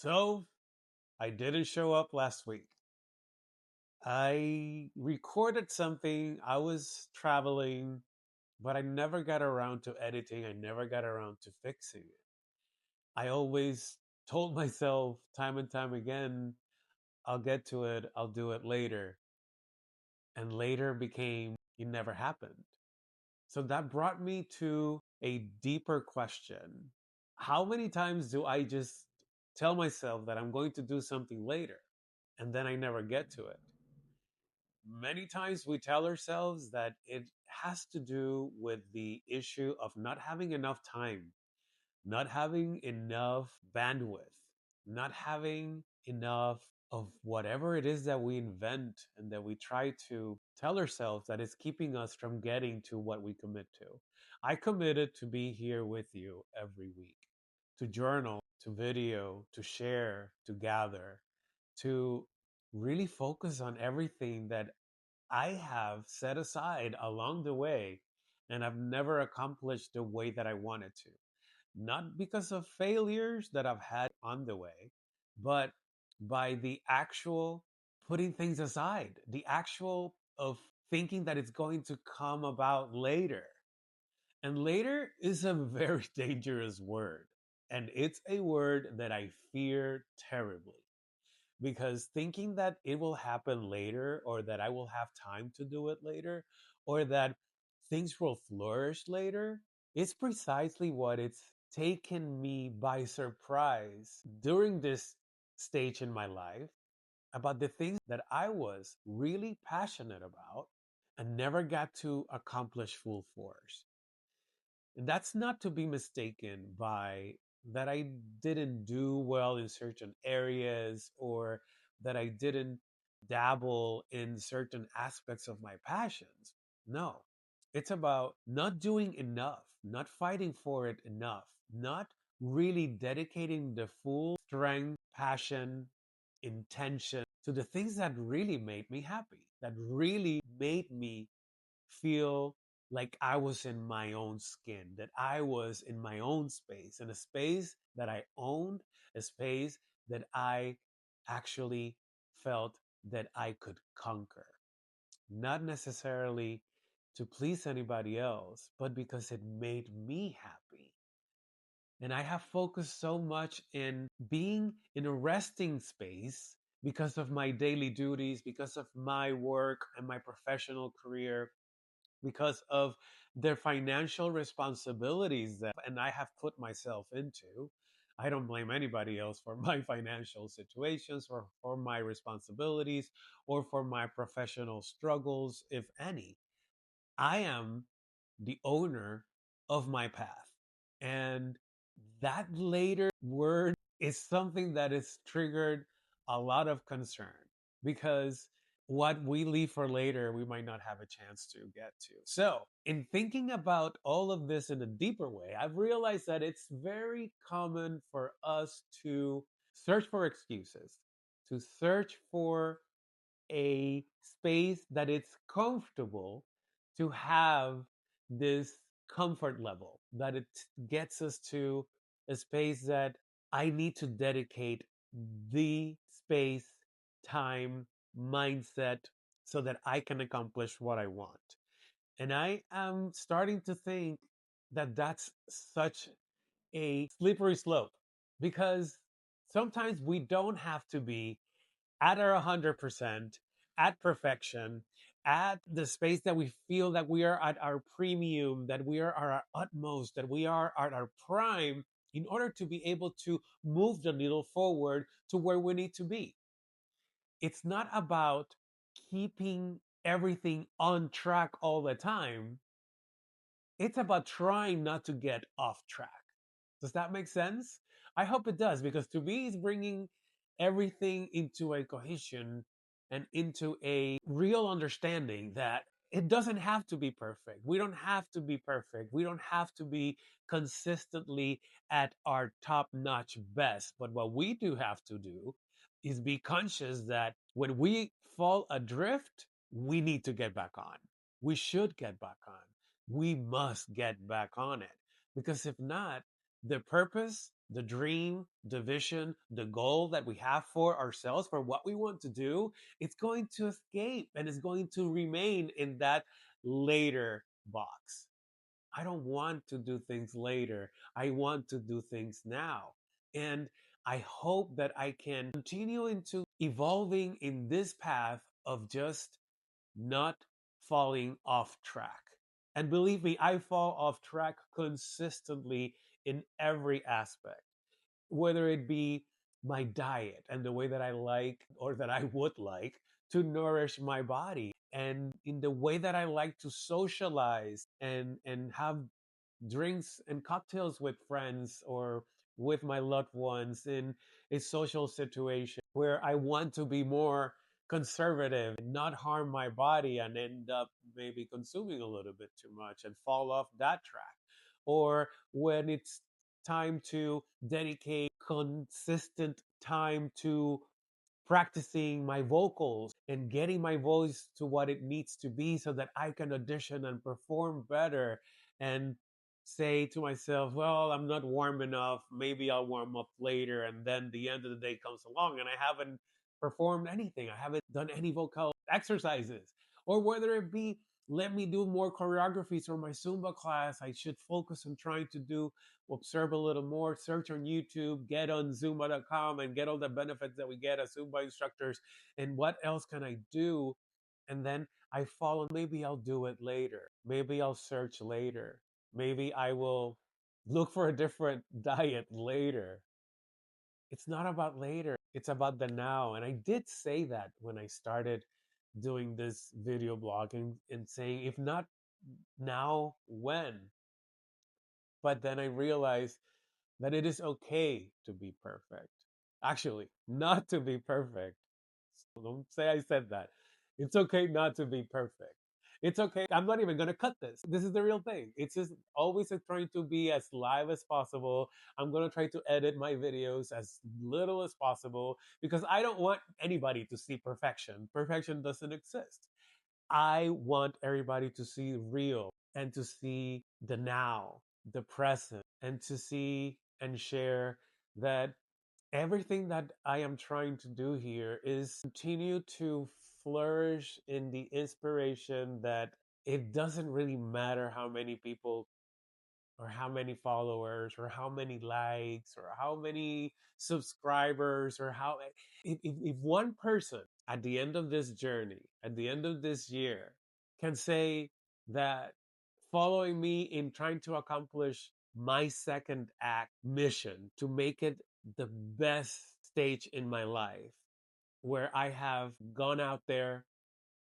So I didn't show up last week. I recorded something. I was traveling, but I never got around to editing. I never got around to fixing it. I always told myself time and time again, I'll get to it, I'll do it later. And later became, it never happened. So that brought me to a deeper question. How many times do I just tell myself that I'm going to do something later and then I never get to it? Many times we tell ourselves that it has to do with the issue of not having enough time, not having enough bandwidth, not having enough of whatever it is that we invent and that we try to tell ourselves that is keeping us from getting to what we commit to. I committed to be here with you every week, to journal, to video, to share, to gather, to really focus on everything that I have set aside along the way and I've never accomplished the way that I wanted to. Not because of failures that I've had on the way, but by the actual putting things aside, the actual of thinking that it's going to come about later. And later is a very dangerous word. And it's a word that I fear terribly because thinking that it will happen later or that I will have time to do it later or that things will flourish later is precisely what it's taken me by surprise during this stage in my life about the things that I was really passionate about and never got to accomplish full force. And that's not to be mistaken by that I didn't do well in certain areas or that I didn't dabble in certain aspects of my passions. No, it's about not doing enough, not fighting for it enough, not really dedicating the full strength, passion, intention to the things that really made me happy, that really made me feel like I was in my own skin, that I was in my own space, in a space that I owned, a space that I actually felt that I could conquer. Not necessarily to please anybody else, but because it made me happy. And I have focused so much in being in a resting space because of my daily duties, because of my work and my professional career, because of their financial responsibilities that and I have put myself into. I don't blame anybody else for my financial situations or for my responsibilities or for my professional struggles, if any. I am the owner of my path. And that later word is something that is triggered a lot of concern because what we leave for later, we might not have a chance to get to. So, in thinking about all of this in a deeper way, I've realized that it's very common for us to search for excuses, to search for a space that it's comfortable to have this comfort level, that it gets us to a space that I need to dedicate the space, time, mindset so that I can accomplish what I want. And I am starting to think that that's such a slippery slope because sometimes we don't have to be at our 100%, at perfection, at the space that we feel that we are at our premium, that we are at our utmost, that we are at our prime in order to be able to move the needle forward to where we need to be. It's not about keeping everything on track all the time. It's about trying not to get off track. Does that make sense? I hope it does because to me, it's bringing everything into a cohesion and into a real understanding that it doesn't have to be perfect. We don't have to be perfect. We don't have to be consistently at our top notch best. But what we do have to do is be conscious that when we fall adrift, we need to get back on. We should get back on. We must get back on it because if not, the purpose the dream, the vision, the goal that we have for ourselves, for what we want to do, it's going to escape and it's going to remain in that later box. I don't want to do things later. I want to do things now. And I hope that I can continue into evolving in this path of just not falling off track. And believe me, I fall off track consistently in every aspect, whether it be my diet and the way that I like or that I would like to nourish my body, and in the way that I like to socialize and have drinks and cocktails with friends or with my loved ones in a social situation where I want to be more conservative and not harm my body and end up maybe consuming a little bit too much and fall off that track. Or when it's time to dedicate consistent time to practicing my vocals and getting my voice to what it needs to be so that I can audition and perform better, and say to myself, well, I'm not warm enough. Maybe I'll warm up later. And then the end of the day comes along and I haven't performed anything. I haven't done any vocal exercises. Or whether it be, let me do more choreographies for my Zumba class. I should focus on trying to do observe a little more, search on YouTube, get on Zumba.com and get all the benefits that we get as Zumba instructors. And what else can I do? And then I follow, maybe I'll do it later. Maybe I'll search later. Maybe I will look for a different diet later. It's not about later, it's about the now. And I did say that when I started doing this video blogging and saying, if not now, when? But then I realized that it is okay to be perfect. Actually, not to be perfect. So don't say I said that. It's okay not to be perfect. It's okay. I'm not even going to cut this. This is the real thing. It's just always trying to be as live as possible. I'm going to try to edit my videos as little as possible because I don't want anybody to see perfection. Perfection doesn't exist. I want everybody to see real and to see the now, the present, and to see and share that everything that I am trying to do here is continue to flourish in the inspiration that it doesn't really matter how many people or how many followers or how many likes or how many subscribers or how if one person at the end of this journey, at the end of this year, can say that following me in trying to accomplish my second act mission to make it the best stage in my life, where I have gone out there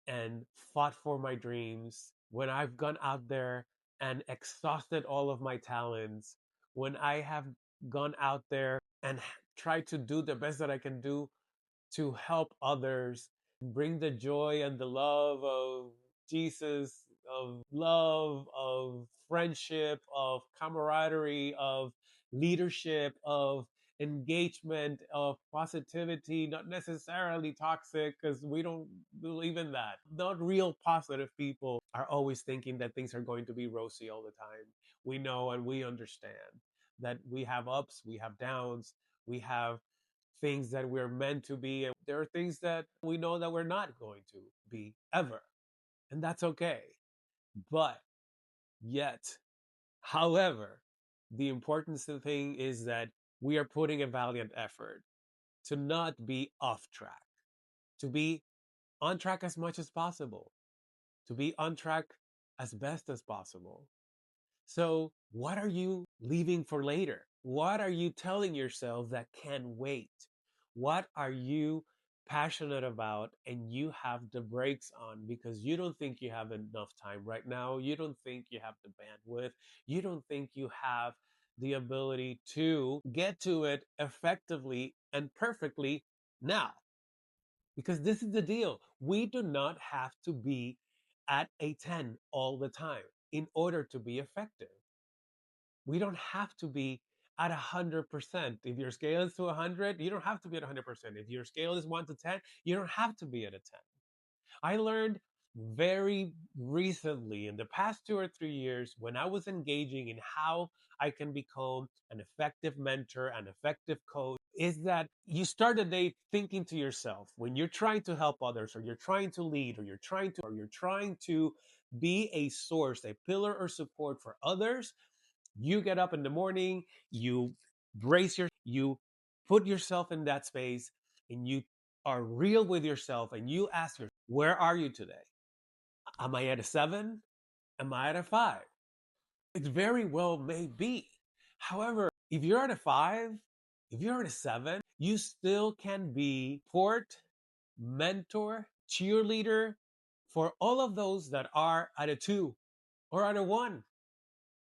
and fought for my dreams, when I've gone out there and exhausted all of my talents, when I have gone out there and tried to do the best that I can do to help others, bring the joy and the love of Jesus, of love, of friendship, of camaraderie, of leadership, of engagement, of positivity, not necessarily toxic, because we don't believe in that. Not real positive people are always thinking that things are going to be rosy all the time. We know and we understand that we have ups, we have downs, we have things that we're meant to be, and there are things that we know that we're not going to be ever. And that's okay. But yet, however, the important thing is that we are putting a valiant effort to not be off track, to be on track as much as possible, to be on track as best as possible. So, what are you leaving for later? What are you telling yourself that can wait? What are you passionate about and you have the brakes on because you don't think you have enough time right now? You don't think you have the bandwidth? You don't think you have the ability to get to it effectively and perfectly now? Because this is the deal. We do not have to be at a 10 all the time in order to be effective. We don't have to be at 100%. If your scale is to 100, you don't have to be at 100%. If your scale is 1 to 10, you don't have to be at a 10. I learned very recently, in the past 2 or 3 years, when I was engaging in how I can become an effective mentor, an effective coach, is that you start the day thinking to yourself when you're trying to help others, or you're trying to lead, or you're trying to be a source, a pillar or support for others. You get up in the morning, you you put yourself in that space, and you are real with yourself, and you ask yourself, where are you today? Am I at a 7? Am I at a 5? It very well may be. However, if you're at a 5, if you're at a 7, you still can be port, mentor, cheerleader for all of those that are at a 2 or at a 1.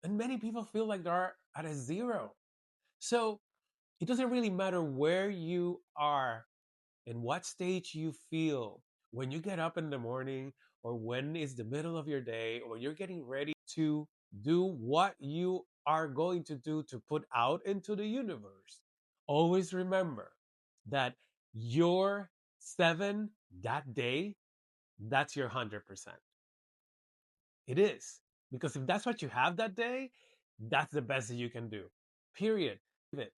And many people feel like they're at a 0. So it doesn't really matter where you are and what stage you feel when you get up in the morning, or when it's the middle of your day, or you're getting ready to do what you are going to do to put out into the universe. Always remember that your 7 that day, that's your 100%. It is. Because if that's what you have that day, that's the best that you can do. Period. It,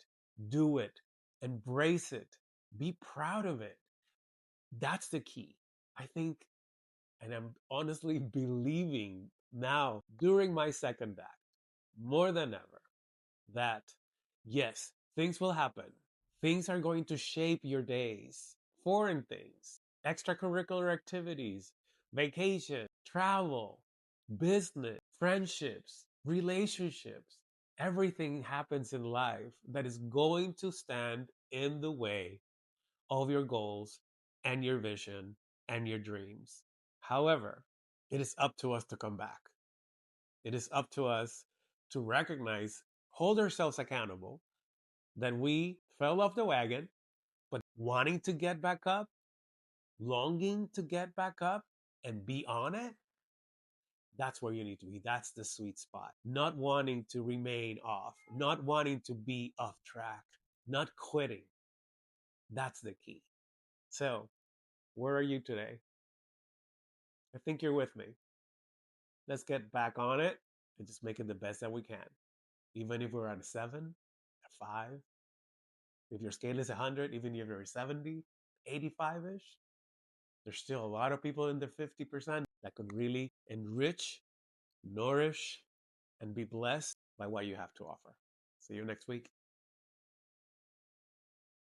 do it, embrace it, be proud of it. That's the key. I think, and I'm honestly believing now during my second act, more than ever, that yes, things will happen. Things are going to shape your days. Foreign things, extracurricular activities, vacation, travel, business, friendships, relationships. Everything happens in life that is going to stand in the way of your goals and your vision and your dreams. However, it is up to us to come back. It is up to us to recognize, hold ourselves accountable that we fell off the wagon, but wanting to get back up, longing to get back up and be on it, that's where you need to be. That's the sweet spot. Not wanting to remain off, not wanting to be off track, not quitting. That's the key. So, where are you today? I think you're with me. Let's get back on it and just make it the best that we can. Even if we're at a 7, a 5, if your scale is 100, even if you're 70, 85 ish, there's still a lot of people in the 50% that could really enrich, nourish, and be blessed by what you have to offer. See you next week.